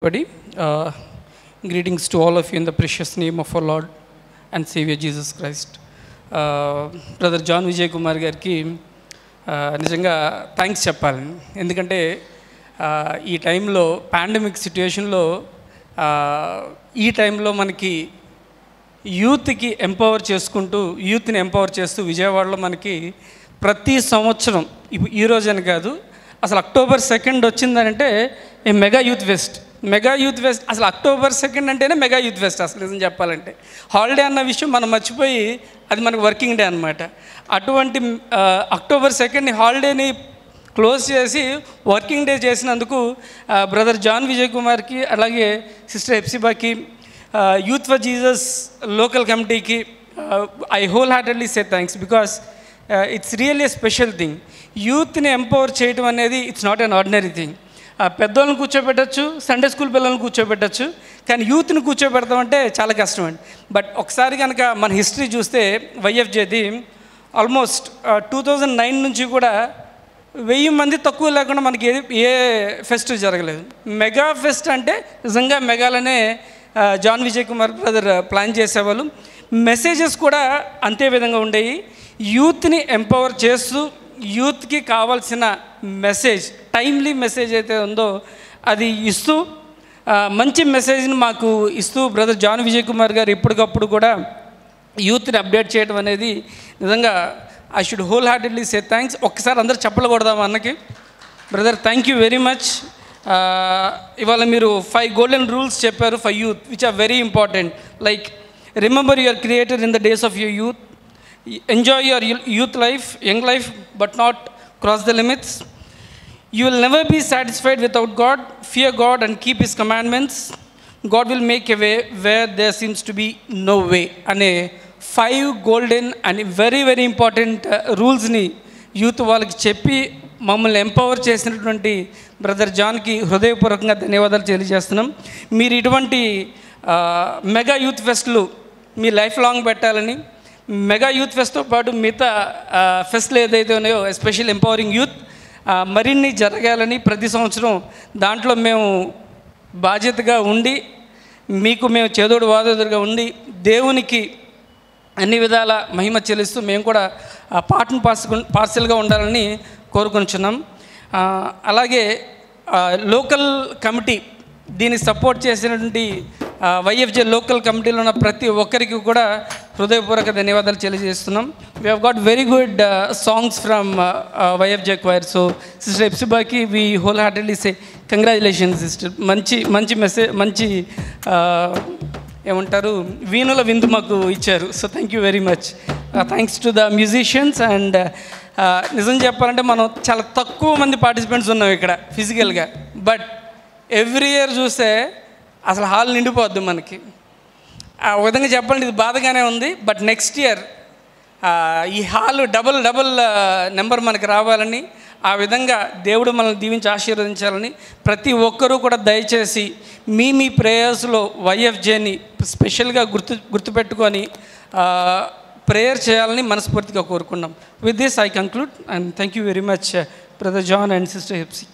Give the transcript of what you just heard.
Everybody, greetings to all of you in the precious name of our Lord and Savior Jesus Christ. Brother John Vijay Kumar గారికి నిజంగా thanks చెప్పాలి. ఎందుకంటే ఈ టైంలో pandemic సిట్యుయేషన్లో ఈ టైంలో మనకి యూత్కి ఎంపవర్ చేసుకుంటూ యూత్ని ఎంపవర్ చేస్తూ విజయవాడలో మనకి ప్రతి సంవత్సరం ఈ రోజని కాదు, అసలు అక్టోబర్ 2 వచ్చిందంటే ఏ మెగా యూత్ ఫెస్ట్ అసలు అక్టోబర్ 2 అంటేనే మెగా యూత్ ఫెస్ట్. అసలు నిజం చెప్పాలంటే హాలిడే అన్న విషయం మనం మర్చిపోయి అది మనకు వర్కింగ్ డే అనమాట. అటువంటి అక్టోబర్ 2 హాలిడేని క్లోజ్ చేసి వర్కింగ్ డే చేసినందుకు బ్రదర్ జాన్ విజయ్ కుమార్కి, అలాగే సిస్టర్ ఎప్సిబాకి, యూత్ ఫర్ జీసస్ లోకల్ కమిటీకి I whole heartedly say thanks. Because it's really a special thing. యూత్ని ఎంపవర్ చేయడం అనేది it's not an ordinary thing. పెద్దోళ్ళని కూర్చోబెట్టచ్చు, సండే స్కూల్ పిల్లల్ని కూర్చోబెట్టచ్చు, కానీ యూత్ని కూర్చోబెడతామంటే చాలా కష్టం అండి. బట్ ఒకసారి కనుక మన హిస్టరీ చూస్తే వైఎఫ్జేది ఆల్మోస్ట్ 2009 నుంచి కూడా 1000 మంది తక్కువ లేకుండా మనకి ఏ ఫెస్ట్ జరగలేదు. మెగా ఫెస్ట్ అంటే నిజంగా మెగాలనే John Vijay Kumar brother plan చేసేవాళ్ళు. మెసేజెస్ కూడా అంతే విధంగా ఉండేవి. యూత్ని ఎంపవర్ చేస్తూ యూత్కి కావాల్సిన మెసేజ్, టైమ్లీ మెసేజ్ అయితే ఉందో అది ఇస్తూ, మంచి మెసేజ్ని మాకు ఇస్తూ బ్రదర్ జాన్ విజయ్ కుమార్ గారు ఎప్పటికప్పుడు కూడా యూత్ని అప్డేట్ చేయడం అనేది నిజంగా I should whole heartedly say thanks. ఒక్కసారి అందరూ చెప్పలు కొడదాం అన్నకి. Brother thank you very much. ఇవాళ మీరు 5 golden rules చెప్పారు for youth, which are very important. Like remember your creator in the days of your youth, enjoy your youth life, young life, but not cross the limits. You will never be satisfied without God. Fear God and keep His commandments. God will make a way where there seems to be no way. అనే 5 golden and very very important రూల్స్ని youth వాళ్ళకి చెప్పి మమ్మల్ని empower చేసినటువంటి brother జాన్కి హృదయపూర్వకంగా ధన్యవాదాలు తెలియజేస్తున్నాం. మీరు ఇటువంటి మెగా యూత్ ఫెస్ట్లు మీ లైఫ్ లాంగ్ పెట్టాలని, మెగా యూత్ ఫెస్ట్తో పాటు మిగతా ఫెస్ట్లు ఏదైతే ఉన్నాయో ఎస్పెషల్ ఎంపవరింగ్ యూత్ మరిన్ని జరగాలని ప్రతి సంవత్సరం దాంట్లో మేము బాధ్యతగా ఉండి, మీకు మేము చేదోడు వాదోడుగా ఉండి దేవునికి అన్ని విధాల మహిమ చెల్లిస్తూ మేము కూడా పార్సల్గా ఉండాలని కోరుకుంటున్నాం. అలాగే లోకల్ కమిటీ దీన్ని సపోర్ట్ చేసినటువంటి వైఎఫ్జే లోకల్ కమిటీలో ఉన్న ప్రతి ఒక్కరికి కూడా హృదయపూర్వక ధన్యవాదాలు తెలియజేస్తున్నాం. We have got very good songs from YFJ choir. So sister ఎప్సిబాకి we whole heartedly say congratulations sister. మంచి మెసేజ్, మంచి ఏమంటారు వీణుల విందు మాకు ఇచ్చారు. So thank you very much. Thanks to the musicians. And నిజం చెప్పాలంటే మనం చాలా తక్కువ మంది పార్టిసిపెంట్స్ ఉన్నాం ఇక్కడ ఫిజికల్గా, బట్ ఎవ్రీ ఇయర్ చూస్తే అసలు హాల్ నిండిపోద్ది మనకి. ఆ విధంగా చెప్పాలంటే ఇది బాధగానే ఉంది. బట్ నెక్స్ట్ ఇయర్ ఈ హాల్ డబుల్ నెంబర్ మనకి రావాలని, ఆ విధంగా దేవుడు మనల్ని దీవించి ఆశీర్వదించాలని ప్రతి ఒక్కరూ కూడా దయచేసి మీ ప్రేయర్స్లో వైఎఫ్జేని స్పెషల్గా గుర్తుపెట్టుకొని ప్రేయర్ చేయాలని మనస్ఫూర్తిగా కోరుకున్నాం. With this I conclude and thank you very much brother John and sister Hepsi.